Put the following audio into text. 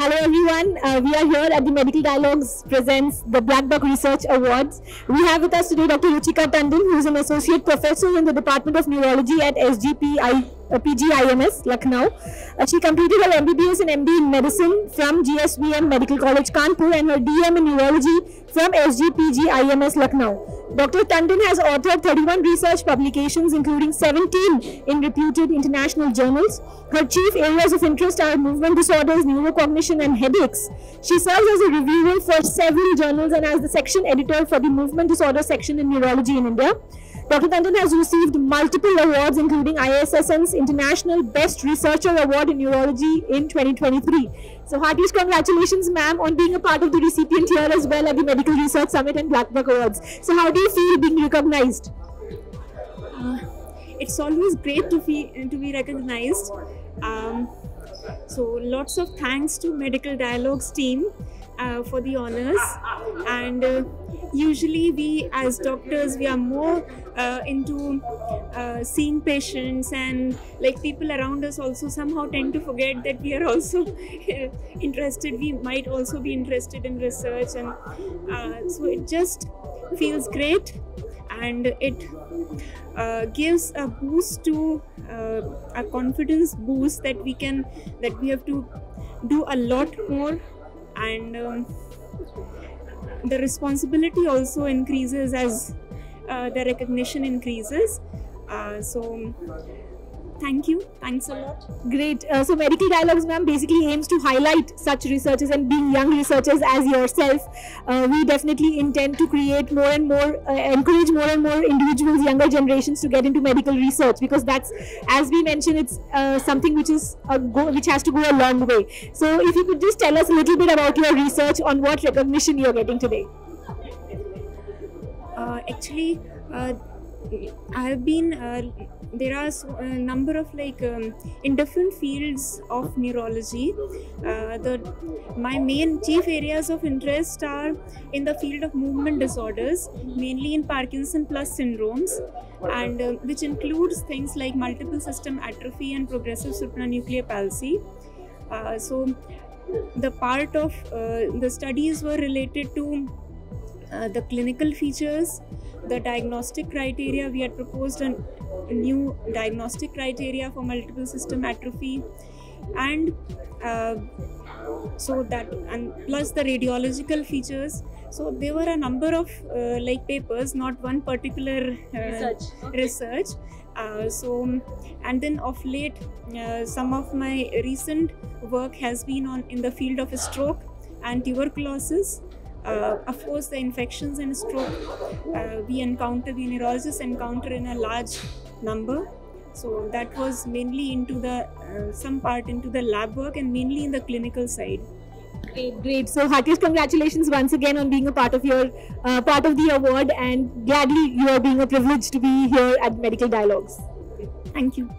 Hello everyone, we are here at the Medical Dialogues presents the Black Buck Research Awards. We have with us today Dr. Ruchika Tandon, who is an Associate Professor in the Department of Neurology at PGIMS, Lucknow. She completed her MBBS and MD in Medicine from GSVM Medical College, Kanpur, and her DM in Neurology from SGPGIMS, Lucknow. Dr. Tandon has authored 31 research publications, including 17 in reputed international journals. Her chief areas of interest are movement disorders, neurocognition, and headaches. She serves as a reviewer for several journals and as the section editor for the movement disorder section in neurology in India. Dr. Tandon has received multiple awards, including ISSN's International Best Researcher Award in Neurology in 2023. So heartiest congratulations, ma'am, on being a part of the recipient here as well at the Medical Research Summit and Black Buck Awards. So how do you feel being recognized? It's always great to be recognized. So lots of thanks to Medical Dialogues team for the honors. And usually we as doctors, we are more into seeing patients, and like people around us also somehow tend to forget that we are also interested. We might also be interested in research, and so it just feels great, and it gives a boost to a confidence boost that we have to do a lot more, and the responsibility also increases as the recognition increases. So thanks a lot. Great. So Medical Dialogues, ma'am, basically aims to highlight such researchers, and being young researchers as yourself, we definitely intend to create more and more, encourage more and more individuals, younger generations to get into medical research, because that's, as we mentioned, it's something which is which has to go a long way. So if you could just tell us a little bit about your research, on what recognition you're getting today. Actually, I have been there are a number of in different fields of neurology. My main chief areas of interest are in the field of movement disorders, mainly in Parkinson plus syndromes, and which includes things like multiple system atrophy and progressive supranuclear palsy. So the part of the studies were related to the clinical features, the diagnostic criteria. We had proposed a new diagnostic criteria for multiple system atrophy, and so that, and plus the radiological features. So there were a number of papers, not one particular research. So, and then of late, some of my recent work has been in the field of stroke and tuberculosis. Of course, the infections and stroke the neurologists encounter in a large number. So that was mainly into the some part into the lab work, and mainly in the clinical side. Great. So heartiest congratulations once again on being a part of your part of the award, and gladly you are being a privilege to be here at Medical Dialogues. Thank you.